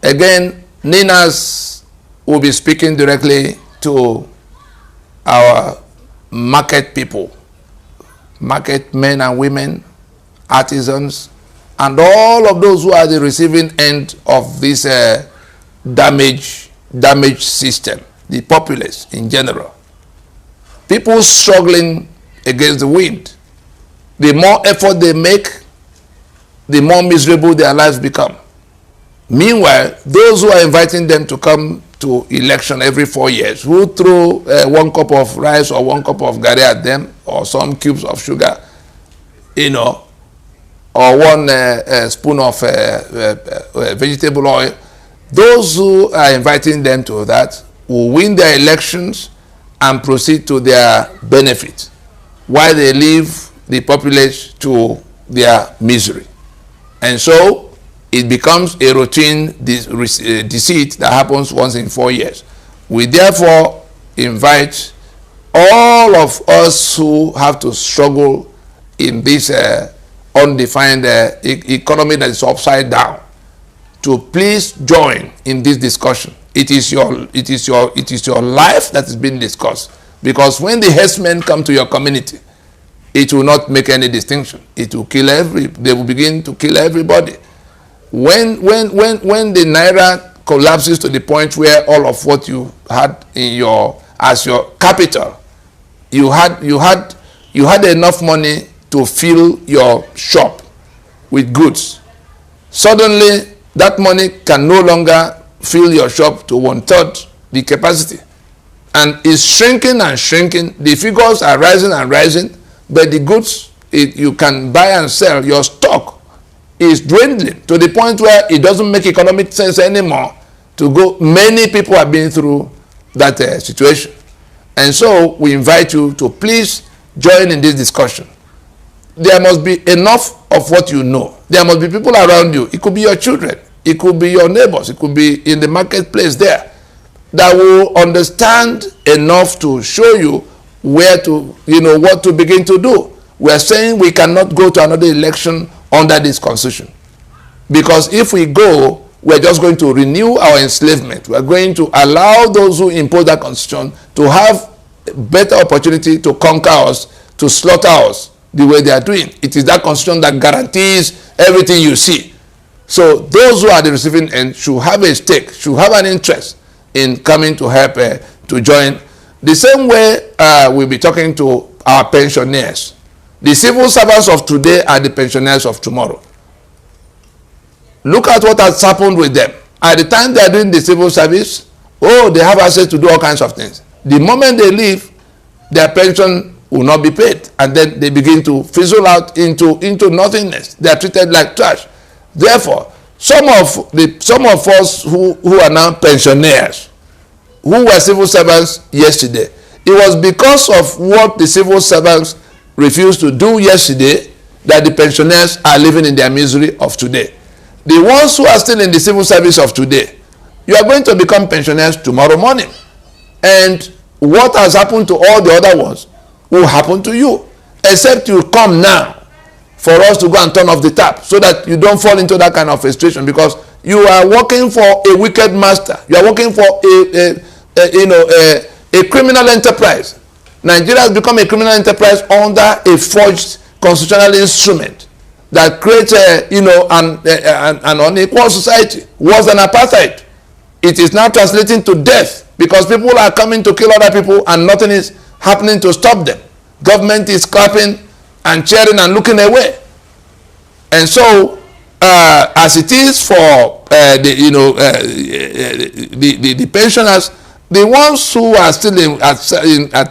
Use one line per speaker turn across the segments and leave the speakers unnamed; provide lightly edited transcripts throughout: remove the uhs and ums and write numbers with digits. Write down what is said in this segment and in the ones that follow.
Again, Ninas will be speaking directly to our market people, market men and women, artisans, and all of those who are the receiving end of this damage system, the populace in general. People struggling against the wind. The more effort they make, the more miserable their lives become. Meanwhile, those who are inviting them to come to election every 4 years, who throw 1 cup of rice or 1 cup of garri at them, or some cubes of sugar, or 1 spoon of vegetable oil, those who are inviting them to that will win their elections and proceed to their benefit, while they leave the populace to their misery. And so it becomes a routine deceit that happens once in 4 years. We therefore invite all of us who have to struggle in this undefined economy that is upside down to please join in this discussion. It is your life that is being discussed, because when the herdsmen come to your community, it will not make any distinction. It will kill they will begin to kill everybody. When the naira collapses to the point where all of what you had in as your capital, you had enough money to fill your shop with goods. Suddenly, that money can no longer fill your shop to 1/3 the capacity, and is shrinking and shrinking. The figures are rising and rising, but the goods you can buy and sell, your stock is dwindling to the point where it doesn't make economic sense anymore to go. Many people have been through that situation. And so we invite you to please join in this discussion. There must be enough of what you know. There must be people around you. It could be your children. It could be your neighbors. It could be in the marketplace there, that will understand enough to show you where to, what to begin to do. We are saying we cannot go to another election under this constitution, because if we go, we're just going to renew our enslavement. We're going to allow those who impose that constitution to have better opportunity to conquer us, to slaughter us the way they are doing. It is that constitution that guarantees everything you see. So those who are the receiving end should have a stake, should have an interest in coming to help to join. The same way we'll be talking to our pensioners. The civil servants of today are the pensioners of tomorrow. Look at what has happened with them. At the time they are doing the civil service, they have access to do all kinds of things. The moment they leave, their pension will not be paid, and then they begin to fizzle out into nothingness. They are treated like trash. Therefore, some of us who are now pensioners, who were civil servants yesterday, it was because of what the civil servants refused to do yesterday that the pensioners are living in their misery of today. The ones who are still in the civil service of today, you are going to become pensioners tomorrow morning. And what has happened to all the other ones will happen to you, except you come now for us to go and turn off the tap, so that you don't fall into that kind of frustration, because you are working for a wicked master. You are working for a criminal enterprise. Nigeria has become a criminal enterprise under a forged constitutional instrument that creates an unequal society, worse than apartheid. It is now translating to death, because people are coming to kill other people and nothing is happening to stop them. Government is clapping and cheering and looking away. And so, as it is for the pensioners, the ones who are still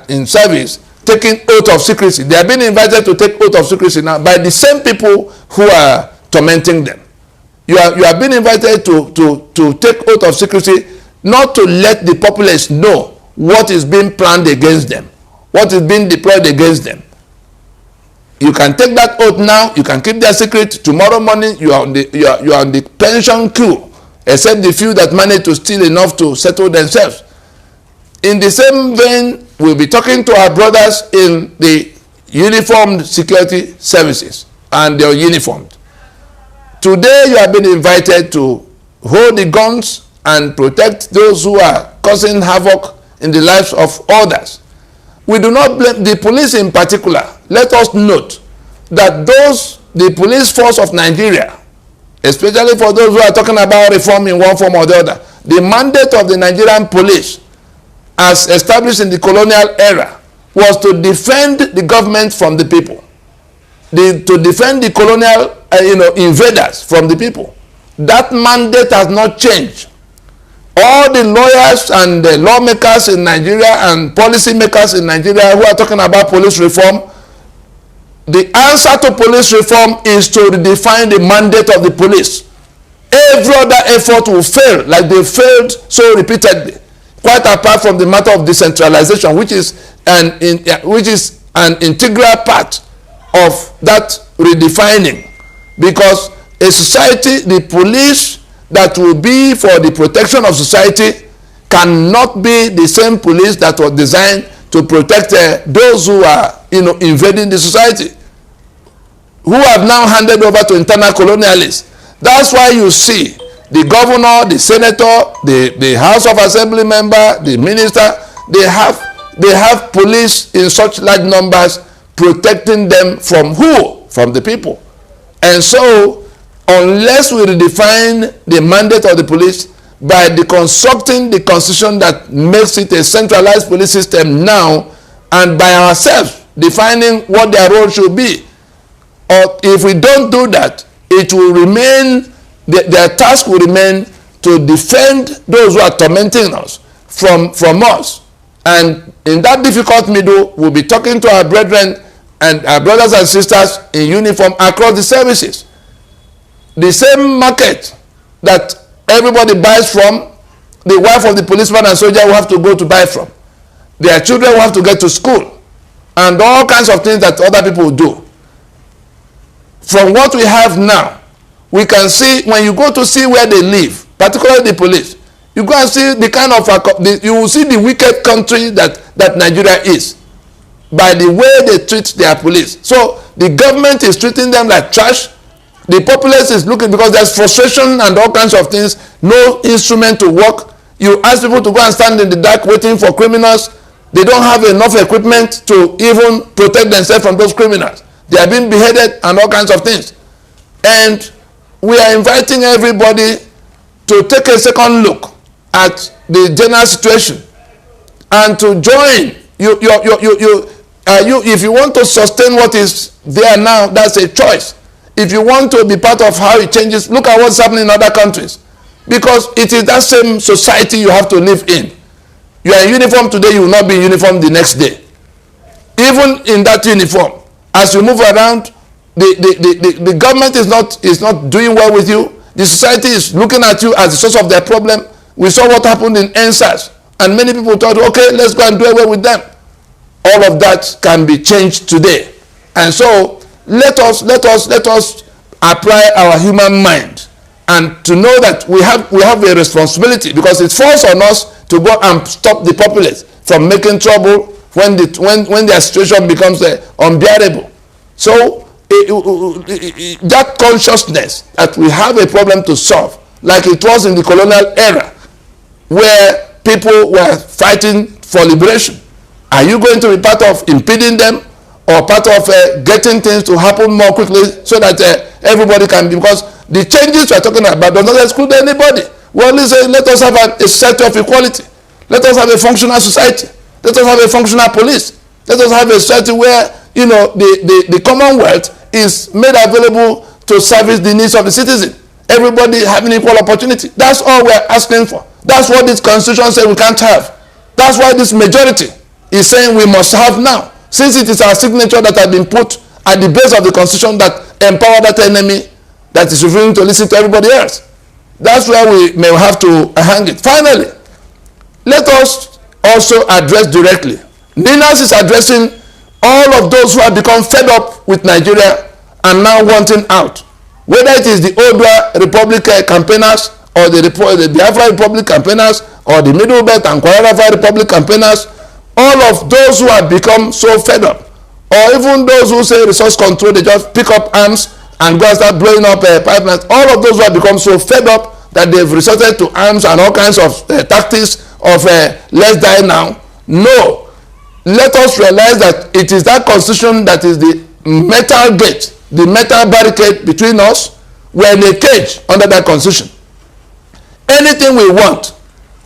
in service, taking oath of secrecy, they are being invited to take oath of secrecy now by the same people who are tormenting them. You are being invited to take oath of secrecy, not to let the populace know what is being planned against them, what is being deployed against them. You can take that oath now. You can keep their secret. Tomorrow morning, you are on the pension queue, except the few that manage to steal enough to settle themselves. In the same vein, we'll be talking to our brothers in the uniformed security services, and they're uniformed. Today, you have been invited to hold the guns and protect those who are causing havoc in the lives of others. We do not blame the police in particular. Let us note that the police force of Nigeria, especially for those who are talking about reform in one form or the other, the mandate of the Nigerian police, as established in the colonial era, was to defend the government from the people, to defend the colonial invaders from the people. That mandate has not changed. All the lawyers and the lawmakers in Nigeria and policy makers in Nigeria who are talking about police reform, the answer to police reform is to redefine the mandate of the police. Every other effort will fail, like they failed so repeatedly, quite apart from the matter of decentralization, which is an integral part of that redefining. Because a society, the police that will be for the protection of society cannot be the same police that was designed to protect those who are invading the society, who have now handed over to internal colonialists. That's why you see the governor, the senator, the House of Assembly member, the minister, they have police in such large numbers protecting them from who? From the people. And so, unless we redefine the mandate of the police by deconstructing the constitution that makes it a centralized police system now, and by ourselves defining what their role should be, or if we don't do that, it will remain, their task will remain to defend those who are tormenting us from us. And in that difficult middle, we'll be talking to our brethren and our brothers and sisters in uniform across the services. The same market that everybody buys from, the wife of the policeman and soldier will have to go to buy from. Their children will have to get to school. And all kinds of things that other people do. From what we have now, we can see, when you go to see where they live, particularly the police, you go and see the kind of, you will see the wicked country that Nigeria is by the way they treat their police. So the government is treating them like trash. The populace is looking, because there's frustration and all kinds of things, no instrument to work. You ask people to go and stand in the dark waiting for criminals. They don't have enough equipment to even protect themselves from those criminals. They are being beheaded and all kinds of things. And we are inviting everybody to take a second look at the general situation and to join. If you want to sustain what is there now, that's a choice. If you want to be part of how it changes, look at what's happening in other countries. Because it is that same society you have to live in. You are in uniform today, you will not be in uniform the next day. Even in that uniform, as you move around, the government is not doing well with you. The society is looking at you as the source of their problem. We saw what happened in NSAS, and many people thought, okay, let's go and do away with them. All of that can be changed today. And so let us apply our human mind and to know that we have a responsibility, because it falls on us to go and stop the populace from making trouble when their situation becomes unbearable. So that consciousness that we have a problem to solve, like it was in the colonial era, where people were fighting for liberation. Are you going to be part of impeding them, or part of getting things to happen more quickly so that everybody can be, because the changes we are talking about do not exclude anybody. We only say, let us have a society of equality. Let us have a functional society. Let us have a functional police. Let us have a society where the Commonwealth is made available to service the needs of the citizen. Everybody having equal opportunity. That's all we're asking for. That's what this constitution says we can't have. That's why this majority is saying we must have now, since it is our signature that has been put at the base of the constitution that empower that enemy that is refusing to listen to everybody else. That's where we may have to hang it. Finally, let us also address directly. NINAS is addressing all of those who have become fed up with Nigeria and now wanting out. Whether it is the ODUDUWA Republic campaigners, or the BIAFRA Republic campaigners, or the Middle Belt and Kwara Republic campaigners, all of those who have become so fed up, or even those who say resource control, they just pick up arms and go and start blowing up pipelines. All of those who have become so fed up that they've resorted to arms and all kinds of tactics of let's die now. No. Let us realize that it is that constitution that is the metal gate, the metal barricade between us. We're in a cage under that constitution. Anything we want,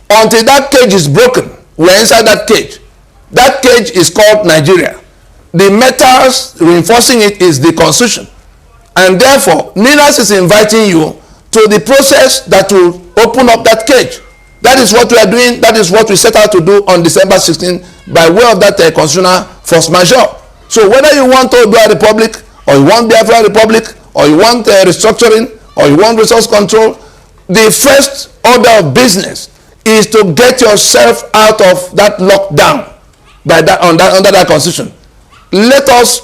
until that cage is broken, we're inside that cage. That cage is called Nigeria. The metals reinforcing it is the constitution. And therefore, NINAS is inviting you to the process that will open up that cage. That is what we are doing. That is what we set out to do on December 16 by way of that constitutional force majeure. So whether you want ODUDUWA Republic, or you want BIAFRA Republic, or you want restructuring, or you want resource control, the first order of business is to get yourself out of that lockdown by that, under that constitution. Let us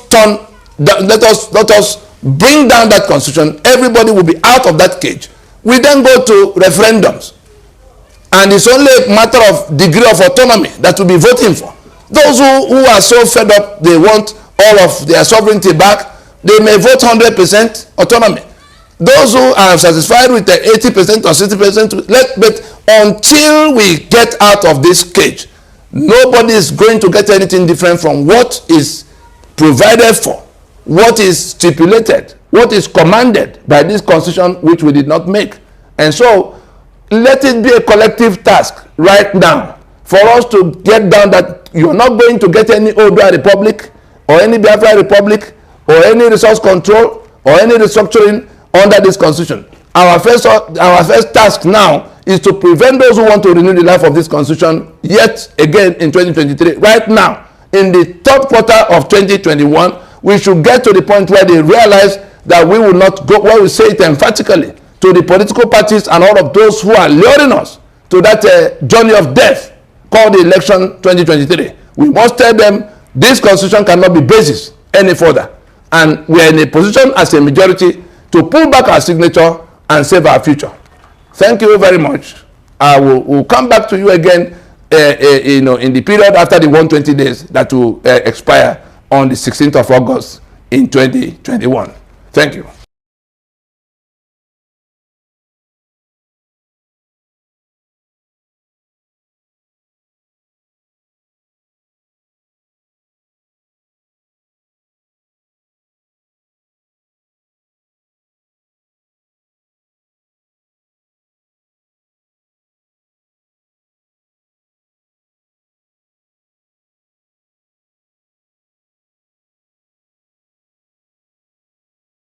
bring down that constitution. Everybody will be out of that cage. We then go to referendums, and it's only a matter of degree of autonomy that we'll be voting for. Those who are so fed up they want all of their sovereignty back, they may vote 100% autonomy. Those who are satisfied with the 80% or 60%, but until we get out of this cage, nobody is going to get anything different from what is provided for, what is stipulated, what is commanded by this constitution, which we did not make. And so let it be a collective task right now for us to get down that you're not going to get any ODUDUWA Republic or any BIAFRA Republic or any resource control or any restructuring under this constitution. Our first task now is to prevent those who want to renew the life of this constitution yet again in 2023. Right now, in the third quarter of 2021, we should get to the point where they realize that we will not go, where we say it emphatically to the political parties and all of those who are luring us to that journey of death called the election 2023. We must tell them this constitution cannot be basis any further. And we are in a position as a majority to pull back our signature and save our future. Thank you very much. We'll come back to you again in the period after the 120 days that will expire on the 16th of August in 2021. Thank you.